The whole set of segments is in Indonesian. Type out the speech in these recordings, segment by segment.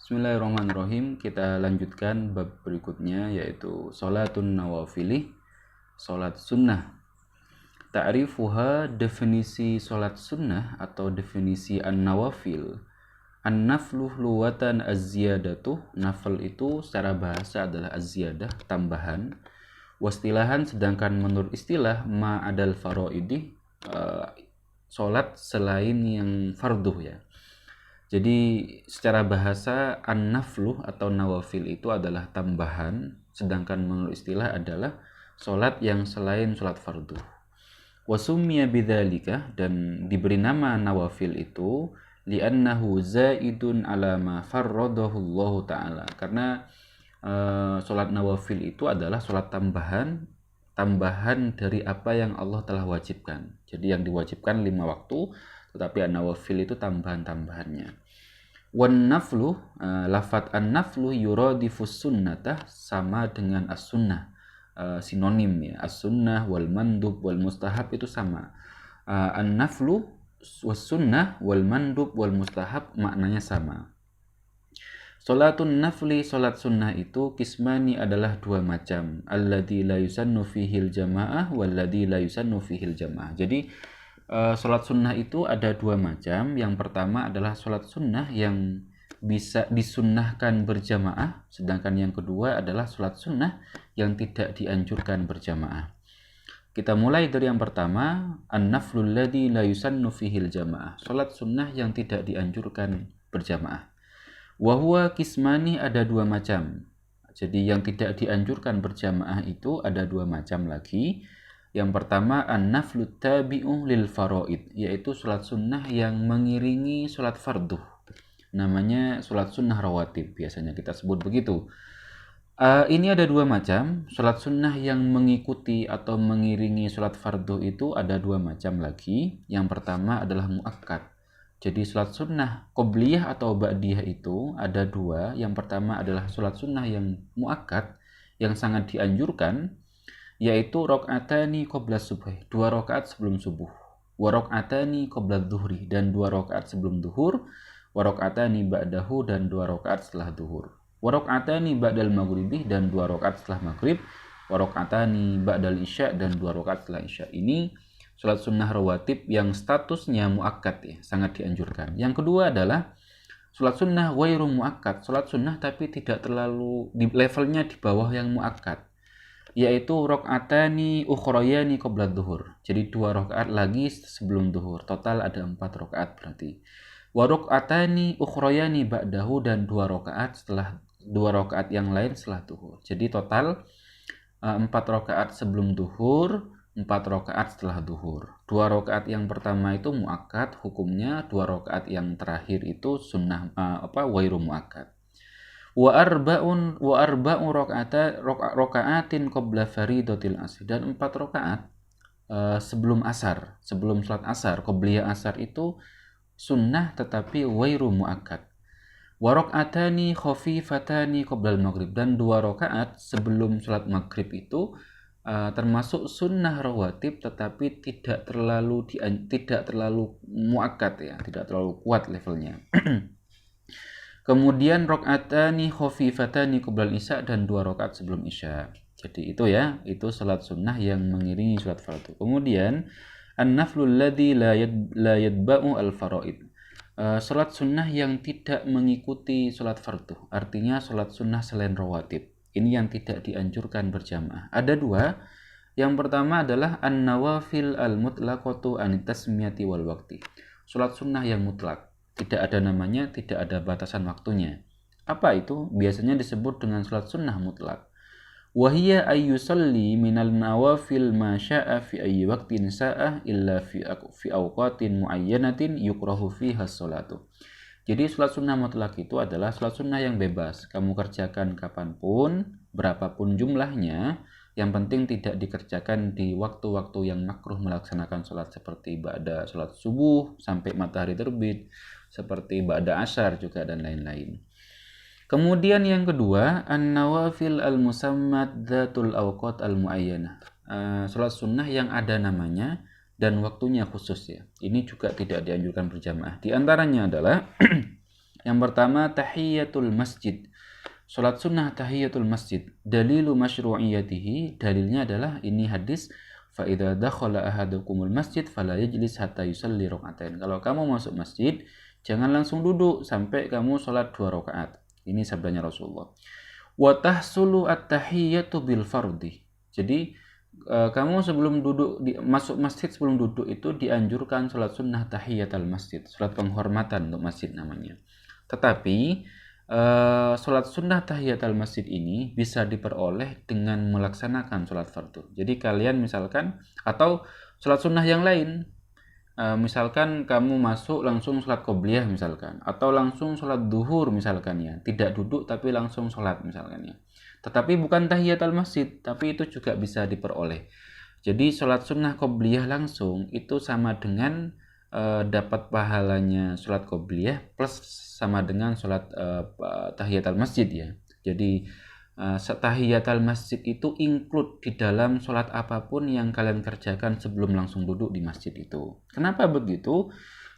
Bismillahirrahmanirrahim. Kita lanjutkan bab berikutnya yaitu Salatun Nawafili, Salat Sunnah. Ta'rifuha, definisi salat sunnah atau definisi an-nawafil. An-naflu luwatan az-ziyadatu, nafal itu secara bahasa adalah az-ziyadah, tambahan. Wastilahan, sedangkan menurut istilah ma'adal faraidi, salat selain yang fardu ya. Jadi secara bahasa an-naflu atau nawafil itu adalah tambahan, sedangkan menurut istilah adalah sholat yang selain sholat fardu. Wasummiya bidzalika, dan diberi nama nawafil itu li'annahu zaidun ala ma farradahu Allah Ta'ala, karena sholat nawafil itu adalah sholat tambahan dari apa yang Allah telah wajibkan. Jadi yang diwajibkan 5 waktu, tetapi an-nawafil itu tambahan-tambahannya. Wan naflu, lafat an-naflu yuradifus sunnatah, sama dengan as-sunnah, sinonim ya. As-sunnah wal mandub wal mustahab itu sama. An-naflu was sunnah wal mandub wal mustahab maknanya sama. Salatun nafli, salat sunnah itu kismani, adalah 2 macam. Alladzi la yusannu fihil jamaah walladzi la yusannu fihil jamaah. Jadi salat sunnah itu ada 2 macam. Yang pertama adalah salat sunnah yang bisa disunnahkan berjamaah, sedangkan yang kedua adalah salat sunnah yang tidak dianjurkan berjamaah. Kita mulai dari yang pertama, an-naflul ladzi la yusannu fihil jamaah, salat sunnah yang tidak dianjurkan berjamaah. Wa huwa kismani, ada 2 macam. Jadi yang tidak dianjurkan berjamaah itu ada 2 macam lagi. Yang pertama an-naflu tabi'u lil faraid, yaitu salat sunnah yang mengiringi salat fardu. Namanya salat sunnah rawatib, biasanya kita sebut begitu. Ini ada 2 macam. Salat sunnah yang mengikuti atau mengiringi salat fardu itu ada 2 macam lagi. Yang pertama adalah muakkad. Jadi salat sunnah qobliyah atau ba'diyah itu ada 2. Yang pertama adalah salat sunnah yang muakkad, yang sangat dianjurkan, yaitu rakaatani qabla subuh, 2 rakaat sebelum subuh, wa rakaatani qabla dhuhri, dan 2 rakaat sebelum duhur, wa rakaatani ba'dahu, dan 2 rakaat setelah duhur, wa rakaatani ba'dal maghribi, dan 2 rakaat setelah maghrib, wa rakaatani ba'dal isya, dan 2 rakaat setelah isya. Ini salat sunnah rawatib yang statusnya muakkad ya, sangat dianjurkan. Yang kedua adalah salat sunnah ghairu muakkad, salat sunnah tapi tidak terlalu di levelnya di bawah yang muakkad, yaitu rakaatani ukhrayani qabla dhuhur. Jadi 2 rakaat lagi sebelum duhur. Total ada 4 rakaat berarti. Wa rakaatani ukhrayani ba'dahu, dan 2 rakaat setelah 2 rakaat yang lain setelah duhur. Jadi total 4 rakaat sebelum duhur, 4 rakaat setelah duhur. 2 rakaat yang pertama itu muakkad hukumnya, 2 rakaat yang terakhir itu sunnah ghairu muakkad. Wa arba'u rakaatin qabla faridatil asr, dan 4 rakaat sebelum asar, sebelum salat asar, qobliyah asar itu sunnah tetapi ghairu muakkad. Wa rakaatani khafifatani qabla maghrib, dan 2 rakaat sebelum salat maghrib itu termasuk sunnah rawatib tetapi tidak terlalu muakkad ya, tidak terlalu kuat levelnya. Kemudian rakaatani khafifatani qabla isya, dan 2 rakaat sebelum isya. Jadi itu ya, itu salat sunnah yang mengiringi salat fardu. Kemudian an-naflul ladzi la yatba'u al-faraid. Salat sunnah yang tidak mengikuti salat fardu, artinya salat sunnah selain rawatib. Ini yang tidak dianjurkan berjamaah. Ada 2. Yang pertama adalah an-nawafil al-mutlaqatu an tasmiyati wal waqti. Salat sunnah yang mutlak, tidak ada namanya, tidak ada batasan waktunya. Apa itu? Biasanya disebut dengan salat sunnah mutlak. Wahiyya ayyusalli minal nawafil ma sya'a fi ayyi waqtin sa'ah illa fi awqatin muayyanatin yukrahu fiha sholatu. Jadi salat sunnah mutlak itu adalah salat sunnah yang bebas. Kamu kerjakan kapanpun, berapapun jumlahnya, yang penting tidak dikerjakan di waktu-waktu yang makruh melaksanakan sholat, seperti ba'da sholat subuh sampai matahari terbit, seperti ba'da asar juga, dan lain-lain. Kemudian yang kedua, an-nawafil al-musammat dzatul awqat al-muayyanah. Sholat sunnah yang ada namanya dan waktunya khusus ya. Ini juga tidak dianjurkan berjamaah. Di antaranya adalah Yang pertama tahiyatul masjid. Salat sunnah tahiyatul masjid. Dalilu masyru'iyatihi, dalilnya adalah ini hadis, fa idza dakhala ahadukumul masjid fala yajlis hatta yusalli rak'atain. Kalau kamu masuk masjid, jangan langsung duduk sampai kamu salat 2 rakaat. Ini sabdanya Rasulullah. Wa tahsulu at-tahiyatu bil fardhi. Jadi kamu sebelum duduk masuk masjid, sebelum duduk itu dianjurkan salat sunnah tahiyatul masjid, salat penghormatan untuk masjid namanya. Tetapi salat sunnah tahiyatul masjid ini bisa diperoleh dengan melaksanakan salat fardu. Jadi kalian misalkan, atau salat sunnah yang lain, misalkan kamu masuk langsung salat qobliyah misalkan, atau langsung salat duhur misalkan ya, tidak duduk tapi langsung salat misalkan ya. Tetapi bukan tahiyatul masjid, tapi itu juga bisa diperoleh. Jadi salat sunnah qobliyah langsung itu sama dengan dapat pahalanya salat qobliyah plus sama dengan salat tahiyatul masjid ya. Jadi tahiyatul masjid itu include di dalam salat apapun yang kalian kerjakan sebelum langsung duduk di masjid itu. Kenapa begitu?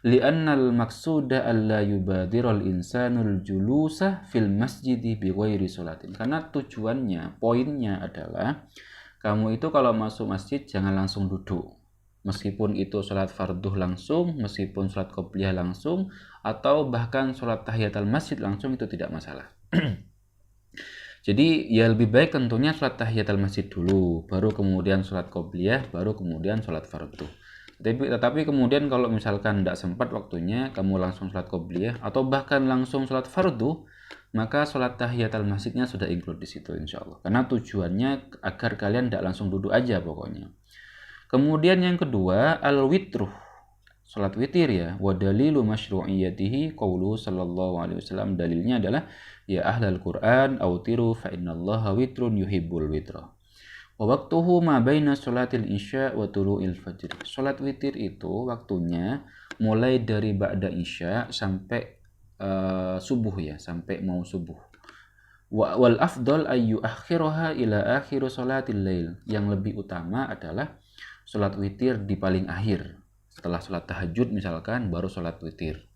Li'annal maqsuda alla yubadiral insanul julusa fil masjidi bighairi sholatin. Karena tujuannya, poinnya adalah kamu itu kalau masuk masjid jangan langsung duduk. Meskipun itu sholat farduh langsung, meskipun sholat qobliyah langsung, atau bahkan sholat tahiyatul masjid langsung, itu tidak masalah. Jadi ya lebih baik tentunya sholat tahiyatul masjid dulu, baru kemudian sholat qobliyah, baru kemudian sholat farduh. Tetapi kemudian kalau misalkan tidak sempat waktunya, kamu langsung sholat qobliyah atau bahkan langsung sholat fardu, maka sholat tahiyatul masjidnya sudah include di situ insya Allah. Karena tujuannya agar kalian tidak langsung duduk aja pokoknya. Kemudian yang kedua, al-witruh, sholat witir ya. Wa dalilu masyru'iyatihi qawlu sallallahu alaihi wasallam, dalilnya adalah ya ahlal Qur'an awtiru fa innallaha witrun yuhibbul witra. Waktuhu ma baina sholatil isya wa tulu'il fajr. Sholat witir itu waktunya mulai dari ba'da isya sampai subuh ya, sampai mau subuh. Wal afdal ayyu akhiroha ila akhiru sholatil lail. Yang lebih utama adalah sholat witir di paling akhir. Setelah sholat tahajud misalkan, baru sholat witir.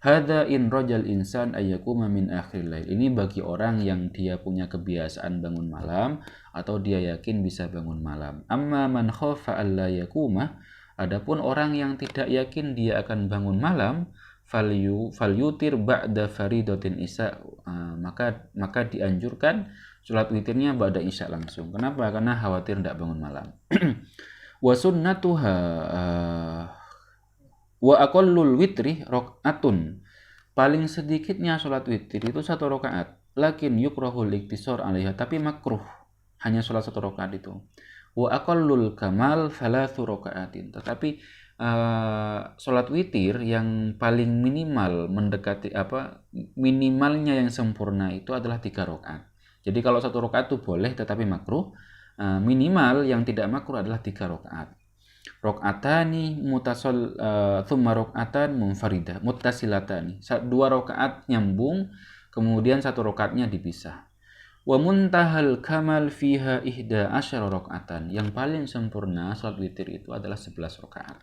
Hadza in rajal insan ayyakuma min akhir lail. Ini bagi orang yang dia punya kebiasaan bangun malam atau dia yakin bisa bangun malam. Amma man khafa alla yakuma, adapun orang yang tidak yakin dia akan bangun malam, falyutir ba'da faridatin isya, maka dianjurkan salat witirnya ba'da isya langsung. Kenapa? Karena khawatir tidak bangun malam. Wa sunnatuha wa aqallul witri rakaatun. Paling sedikitnya sholat witir itu 1 rakaat. Lakin yukrahul iktisar 'alaiha, tapi makruh hanya sholat 1 rakaat itu. Wa aqallul kamal 3 rakaatin. Tetapi sholat witir yang paling minimal mendekati minimalnya yang sempurna itu adalah 3 rakaat. Jadi kalau 1 rakaat itu boleh tetapi makruh. Minimal yang tidak makruh adalah 3 rakaat. Rok'atani mutasol thumma rok'atan munfaridah muttasilatani. 2 rakaat nyambung, kemudian 1 rakaatnya dipisah. Wa muntahal kamal fiha 11 rakaatan. Yang paling sempurna salat witir itu adalah 11 rakaat.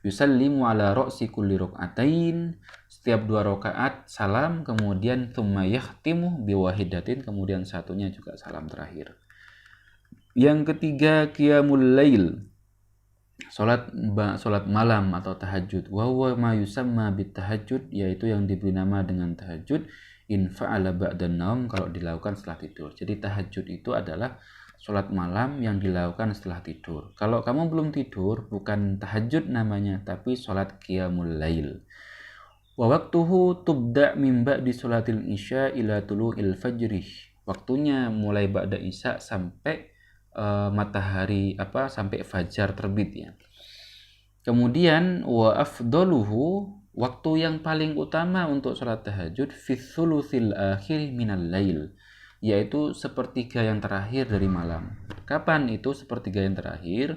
Yusallimu ala ra'si kulli rak'atain. Setiap 2 rakaat salam, kemudian thumma yahtimu biwahidatin, kemudian satunya juga salam terakhir. Yang ketiga qiyamul lail. Salat malam atau tahajud. Wa huwa ma yusamma bitahajjud, yaitu yang diberi nama dengan tahajud. In fa'ala ba'dan naum, kalau dilakukan setelah tidur. Jadi tahajud itu adalah salat malam yang dilakukan setelah tidur. Kalau kamu belum tidur, bukan tahajud namanya, tapi salat qiyamul lail. Wa waqtuhu tubda' min ba'di salatil isya ila tulu'il fajri. Waktunya mulai ba'da isya sampai matahari sampai fajar terbit ya. Kemudian wa afdaluhu, waktu yang paling utama untuk salat tahajud fi thuluthil akhir minal lail, yaitu sepertiga yang terakhir dari malam. Kapan itu sepertiga yang terakhir?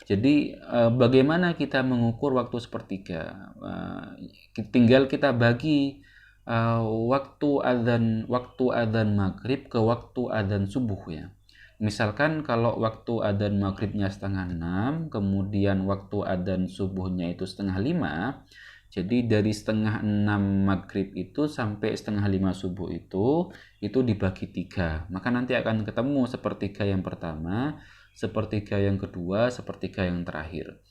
Jadi bagaimana kita mengukur waktu sepertiga? Tinggal kita bagi waktu adzan maghrib ke waktu adzan subuh ya. Misalkan kalau waktu adzan maghribnya 5:30, kemudian waktu adzan subuhnya itu 4:30, Jadi dari setengah 6 maghrib itu sampai setengah 5 subuh itu dibagi 3. Maka nanti akan ketemu sepertiga yang pertama, sepertiga yang kedua, sepertiga yang terakhir.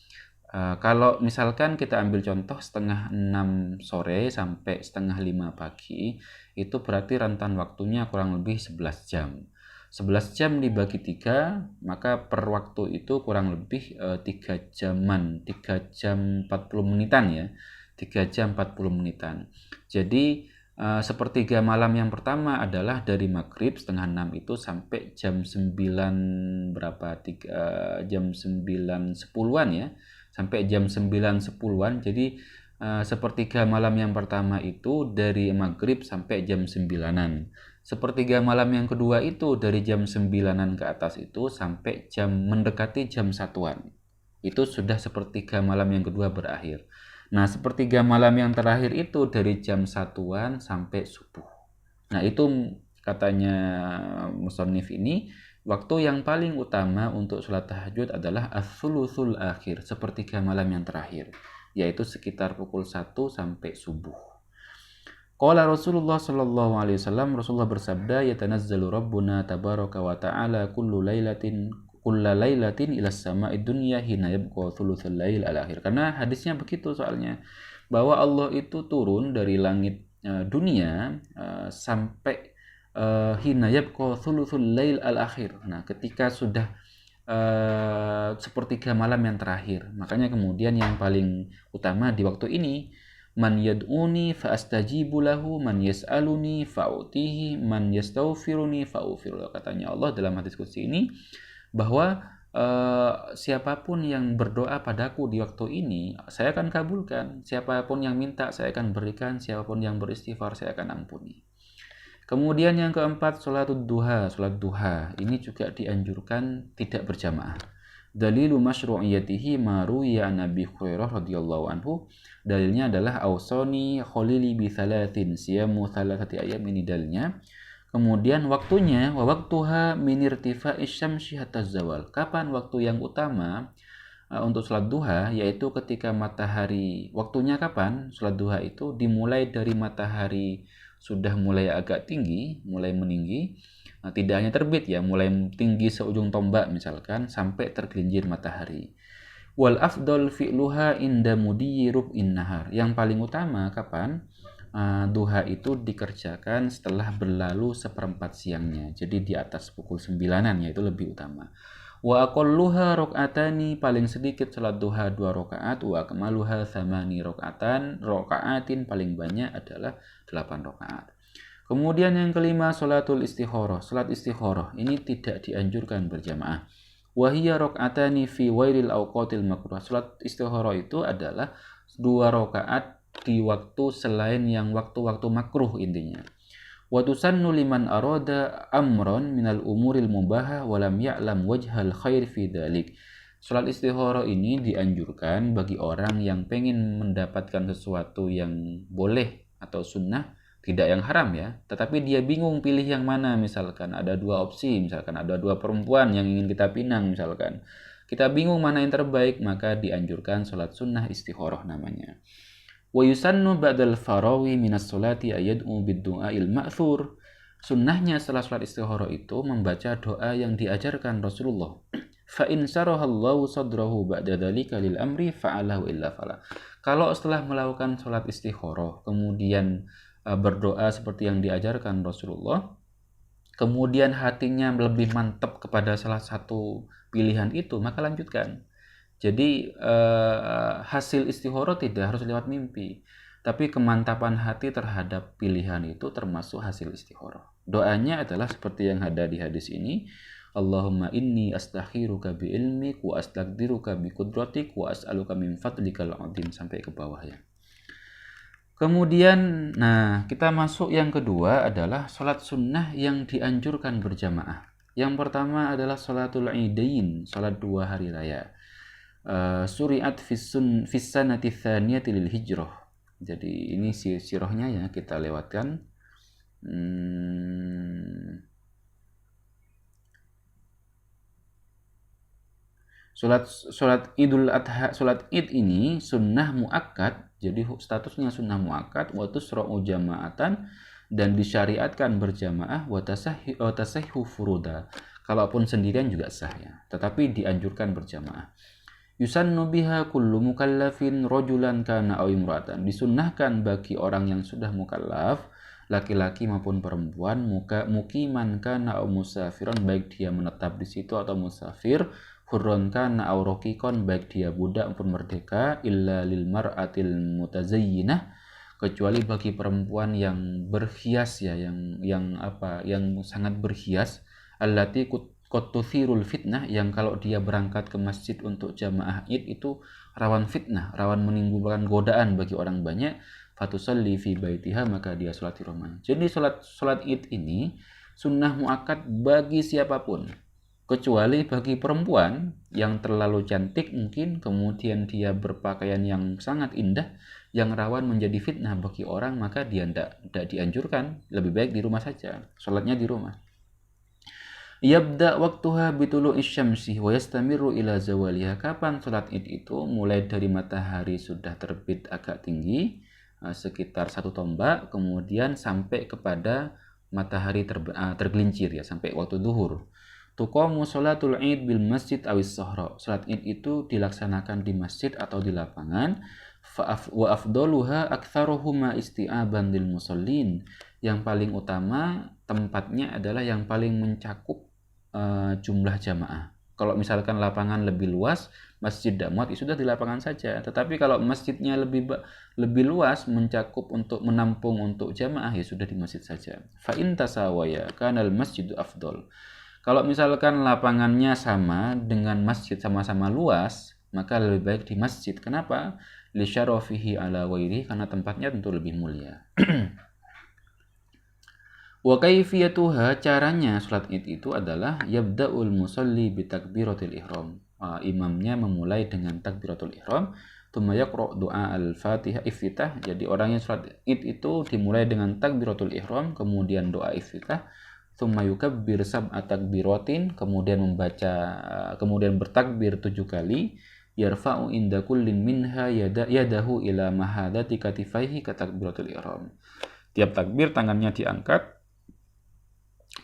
Kalau misalkan kita ambil contoh setengah 6 sore sampai setengah 5 pagi, itu berarti rentan waktunya kurang lebih 11 jam. 11 jam dibagi 3, maka per waktu itu kurang lebih 3 jaman, 3 jam 40 menitan ya. 3 jam 40 menitan. Jadi sepertiga malam yang pertama adalah dari maghrib setengah 6 itu sampai jam 9 berapa? Jam 9 10-an ya. Sampai jam 9 10-an. Jadi sepertiga malam yang pertama itu dari maghrib sampai jam 9-an. Sepertiga malam yang kedua itu dari jam 9-an ke atas itu sampai mendekati jam 1-an. Itu sudah sepertiga malam yang kedua berakhir. Nah, sepertiga malam yang terakhir itu dari jam 1-an sampai subuh. Nah, itu katanya musannif ini, waktu yang paling utama untuk sholat tahajud adalah as-sulusul akhir, sepertiga malam yang terakhir, yaitu sekitar pukul 1 sampai subuh. Qala Rasulullah sallallahu alaihi wasallam, Rasulullah bersabda, yatanazzalu rabbuna tabaraka wa ta'ala kulla lailatin ila sama'id dunya hina yabqa thuluthul lail al-akhir. Karena hadisnya begitu soalnya, bahwa Allah itu turun dari langit dunia sampai hina yabqa thuluthul lail al-akhir. Nah, ketika sudah sepertiga malam yang terakhir. Makanya kemudian yang paling utama di waktu ini, man yad'uni fa astajibu lahu, man yas'aluni fa'utihi, man yastaghfiruni fa'ughfir. Katanya Allah dalam hadis qudsi ini, bahwa siapapun yang berdoa padaku di waktu ini, saya akan kabulkan. Siapapun yang minta, saya akan berikan. Siapapun yang beristighfar, saya akan ampuni. Kemudian yang keempat, sholat duha. Sholat duha ini juga dianjurkan tidak berjamaah. Dalilu masyru'iyatihi ma ruwiya an Abi Hurairah radhiyallahu anhu. Dalilnya adalah ausani khalili bi thalathin siyamu thalathati ayyam, ini dalilnya. Kemudian waktunya, wa waktuha min irtifa'is syamsi hatta zawal. Kapan waktu yang utama untuk sholat duha? Yaitu ketika matahari. Waktunya kapan sholat duha itu? Dimulai dari matahari sudah mulai agak tinggi, mulai meninggi. Tidak hanya terbit ya, mulai tinggi seujung tombak misalkan, sampai tergelincir matahari. Wal afdal fi'luha inda mudiyyi rub'in nahar. Yang paling utama kapan? Duha itu dikerjakan setelah berlalu seperempat siangnya. Jadi di atas pukul 9-an, yaitu lebih utama. Wa aqalluha rakaatani, paling sedikit salat duha 2 rakaat. Wa akmaluha 8 rakaatin, paling banyak adalah 8 rakaat. Kemudian yang kelima, salatul istikharah. Salat istikharah ini tidak dianjurkan berjamaah. Wa hiya rakaatani fi wairil awqatil makruh. Salat istikharah itu adalah 2 rakaat di waktu selain yang waktu-waktu makruh intinya. Wa tusannu liman arada amran minal umuril mubaha wa lam ya'lam wajhal khair fi dzalik. Salat istikharah ini dianjurkan bagi orang yang pengen mendapatkan sesuatu yang boleh atau sunnah, tidak yang haram ya, tetapi dia bingung pilih yang mana. Misalkan ada 2 opsi, misalkan ada 2 perempuan yang ingin kita pinang misalkan. Kita bingung mana yang terbaik, maka dianjurkan salat sunnah istikharah namanya. Wa yusannu ba'dal farawi minas sholati ayad'u bid-du'ail ma'thur. Sunnahnya setelah salat istikharah itu membaca doa yang diajarkan Rasulullah. Fa in sarahallahu sadrahu ba'da dzalika lil amri fa'alahu illa fala. Kalau setelah melakukan salat istikharah kemudian berdoa seperti yang diajarkan Rasulullah, kemudian hatinya lebih mantap kepada salah satu pilihan itu, maka lanjutkan. Jadi hasil istikharah tidak harus lewat mimpi, tapi kemantapan hati terhadap pilihan itu termasuk hasil istikharah. Doanya adalah seperti yang ada di hadis ini, Allahumma inni astakhiruka bi ilmik wa astaqdiruka bi qudratik wa as'aluka min fadlikal azim, sampai ke bawah ya. Kemudian, kita masuk yang kedua adalah sholat sunnah yang dianjurkan berjamaah. Yang pertama adalah sholatul idain, sholat 2 hari raya. Suriat fis sanati tsaniyati lil hijrah. Jadi ini sirahnya ya, kita lewatkan. Salat Idul Adha, salat Id ini sunnah muakkad, jadi statusnya sunnah muakkad, wa tusra'u jama'atan, dan disyariatkan berjamaah, wa tasahhu furuda. Kalaupun sendirian juga sah ya, tetapi dianjurkan berjamaah. Yusannu biha kullu mukallafin rajulan kana aw imra'atan. Disunnahkan bagi orang yang sudah mukallaf, laki-laki maupun perempuan, mukiman kana aw musafiran, baik dia menetap di situ atau musafir, hurron kana aw raqiqan, baik dia budak maupun merdeka, illa lil mar'atil mutazayyinah, kecuali bagi perempuan yang berhias ya, yang sangat berhias, allati kotuthirul fitnah, yang kalau dia berangkat ke masjid untuk jamaah Id itu rawan fitnah, rawan menimbulkan godaan bagi orang banyak. Fatusalli fi baitiha, maka dia sholat di rumah. Jadi sholat Id ini sunnah muakkad bagi siapapun, kecuali bagi perempuan yang terlalu cantik mungkin, kemudian dia berpakaian yang sangat indah, yang rawan menjadi fitnah bagi orang, maka dia tidak dianjurkan, lebih baik di rumah saja, sholatnya di rumah. Yabda waktuha bitulu'i syamsi wa yastamiru ila zawaliha. Kapan sholat Id itu? Mulai dari matahari sudah terbit agak tinggi, sekitar 1 tombak, kemudian sampai kepada matahari tergelincir ya, sampai waktu zuhur. Tuqamu sholatul Id bil masjid awis sahra. Sholat Id itu dilaksanakan di masjid atau di lapangan. Wa afdaluha aktsaruhuma isti'aban lil musallin. Yang paling utama tempatnya adalah yang paling mencakup jumlah jamaah. Kalau misalkan lapangan lebih luas, masjid tidak muat, sudah di lapangan saja. Tetapi kalau masjidnya lebih luas, mencakup untuk menampung untuk jamaah, ya sudah di masjid saja. Fa in tasawaya kanal masjidu afdol. Kalau misalkan lapangannya sama dengan masjid, sama-sama luas, maka lebih baik di masjid. Kenapa? Li syarafihi ala ghairi, karena tempatnya tentu lebih mulia. Wa kaifiyatuha, caranya sholat Id itu adalah yabda'ul musalli bi takbiratul ihram. Imamnya memulai dengan takbiratul ihram, tsumma yaqra' doa al-Fatihah iftitah. Jadi orang yang sholat Id itu dimulai dengan takbiratul ihram, kemudian doa iftitah, tsumma yukabbir sab'a takbiratin, kemudian bertakbir 7 kali, yarfa'u inda kullin minha yadahu ila mahadati katifaihi ka takbiratul ihram. Tiap takbir tangannya diangkat,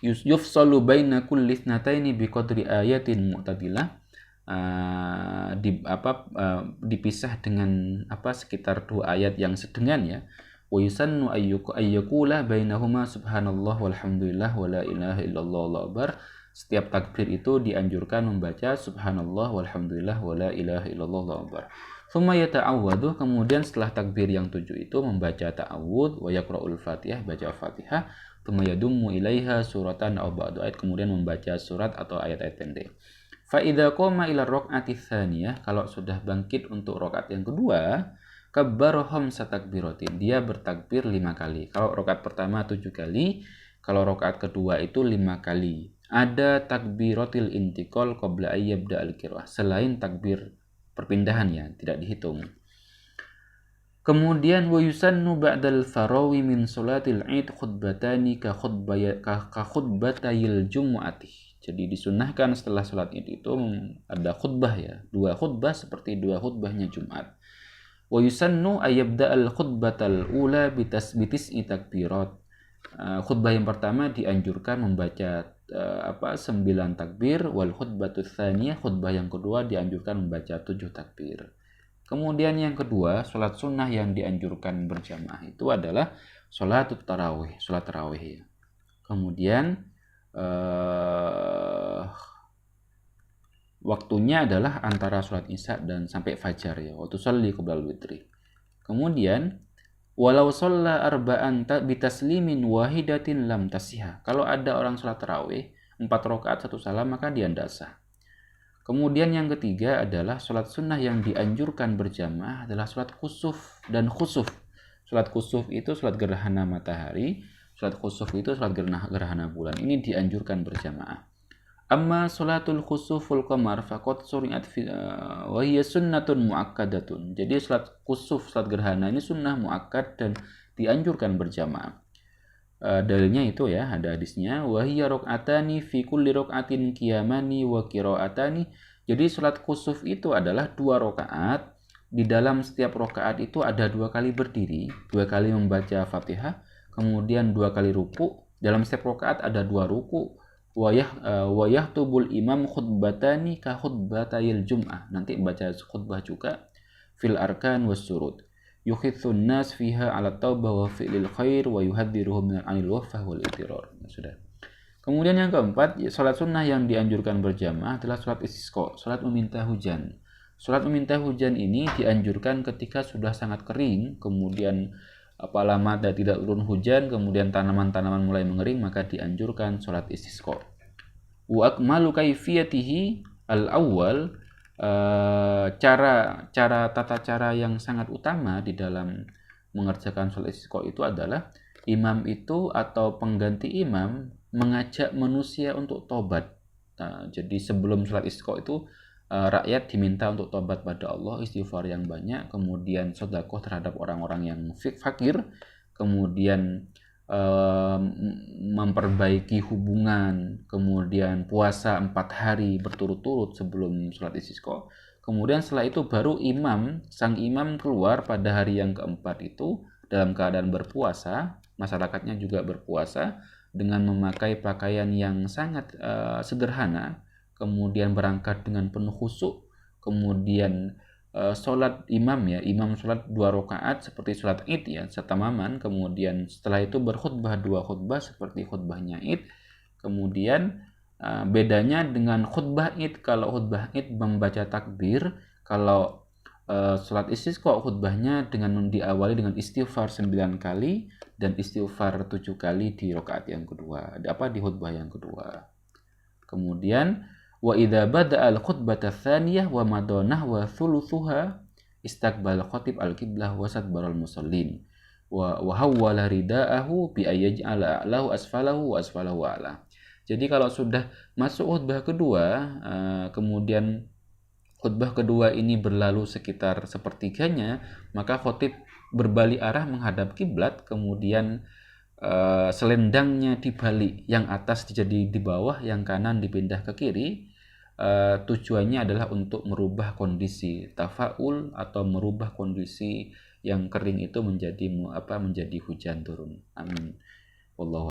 yufsalu baina kulli ithnataini biqadri ayatin mu'tadilah, dipisah dengan sekitar 2 ayat yang sedengan ya. Wa yusannu ayyakula bainahuma subhanallah walhamdulillah wala ilaha illallah wallahu akbar. Setiap takbir itu dianjurkan membaca subhanallah walhamdulillah wala ilaha illallah wallahu akbar. Tsumma yata'awwadu, kemudian setelah takbir yang 7 itu membaca ta'awud, wa yaqra'ul Fatihah, baca Fatihah, tsumma yadummu ilaiha suratan aw ba'du ayat, kemudian membaca surat atau ayat-ayat pendek. Fa idza qama ila raq'ati tsaniyah, kalau sudah bangkit untuk rakaat yang kedua, kabbara khamsa takbiratin, dia bertakbir 5 kali. Kalau rakaat pertama 7 kali, kalau rakaat kedua itu 5 kali. Ada takbiratil intiqal qabla ayyabda al-qira'ah, selain takbir perpindahan ya, tidak dihitung. Kemudian wa yusannu ba'dal farawi min sholatil Id khutbatani ka khutbatayil jumu'ati. Jadi disunnahkan setelah sholat Id itu ada khutbah ya, 2 khutbah seperti 2 khutbahnya Jumat. Wa yusannu ayyabda'al khutbatal ula bitasbitis'i takbirat. Khutbah yang pertama dianjurkan membaca 9 takbir, wal khutbatus tsaniyah, khutbah yang kedua dianjurkan membaca 7 takbir. Kemudian yang kedua, sholat sunnah yang dianjurkan berjamaah itu adalah sholat tarawih, sholat tarawih ya. Kemudian waktunya adalah antara sholat isya dan sampai fajar ya, waktu sholli qoblal witri. Kemudian walau sholla arba'an bitaslimin wahidatin lam tasihah. Kalau ada orang sholat tarawih 4 rakaat 1 salam, maka dia tidak sah. Kemudian yang ketiga adalah sholat sunnah yang dianjurkan berjamaah adalah sholat khusuf dan khusuf. Sholat khusuf itu sholat gerhana matahari, sholat khusuf itu sholat gerhana bulan. Ini dianjurkan berjamaah. Amma sholatul khusuful qamar faqad suri'at wa hiya sunnatun muakkadatun. Jadi sholat khusuf, sholat gerhana ini sunnah muakkad dan dianjurkan berjamaah. Dalilnya itu ya, ada hadisnya, wa hiya raq'atani fi kulli raq'atin qiyamani wa qira'atani Jadi sholat kusuf itu adalah 2 rakaat. Di dalam setiap rakaat itu ada 2 kali berdiri, 2 kali membaca Fatihah, kemudian 2 kali ruku. Dalam setiap rakaat ada 2 ruku. Wayah tubul imam khutbatani ka khutbatayil jum'ah. Nanti baca khutbah juga. Fil arkan was surut. Yukhithun nas fiha ala taubah wa fi'lil khair wa yuhadziruhum min anil wafah wal itirar. Sudah. Kemudian yang keempat, sholat sunnah yang dianjurkan berjamaah adalah sholat istisqa, sholat meminta hujan. Sholat meminta hujan ini dianjurkan ketika sudah sangat kering, kemudian lama tidak turun hujan, kemudian tanaman-tanaman mulai mengering, maka dianjurkan sholat istisqa. Wa akmalu kaifiyatihi al-awwal, tata cara yang sangat utama di dalam mengerjakan sholat istisqa itu adalah imam itu atau pengganti imam mengajak manusia untuk tobat. Nah, jadi sebelum sholat istisqa itu rakyat diminta untuk tobat pada Allah, istighfar yang banyak, kemudian sedekah terhadap orang-orang yang fakir, kemudian memperbaiki hubungan, kemudian puasa 4 hari berturut-turut sebelum sholat istisqa. Kemudian setelah itu baru sang imam keluar pada hari yang keempat itu dalam keadaan berpuasa, masyarakatnya juga berpuasa dengan memakai pakaian yang sangat sederhana, kemudian berangkat dengan penuh khusyuk, kemudian sholat imam sholat 2 rakaat seperti sholat id ya, setamaman, kemudian setelah itu berkhutbah 2 khutbah seperti khutbahnya id. Kemudian bedanya dengan khutbah id, kalau khutbah id membaca takbir, kalau sholat istisqa khutbahnya dengan diawali dengan istighfar 9 kali dan istighfar 7 kali di rakaat yang kedua, di khutbah yang kedua. Kemudian wa idza bada'a al-khutbata tsaniyah wa madanah wa thuluthuha istaqbal khatib al-qiblah wa sadbaral musallin wa hawwala ridaahu bi ayyaj'ala a'lahu asfalahu wa asfalahu a'la. Jadi kalau sudah masuk khutbah kedua, kemudian khutbah kedua ini berlalu sekitar sepertiganya, maka khatib berbalik arah menghadap kiblat, kemudian selendangnya dibalik, yang atas jadi di bawah, yang kanan dipindah ke kiri. Tujuannya adalah untuk merubah kondisi tafaul atau merubah kondisi yang kering itu menjadi hujan turun. Amin. Wallahu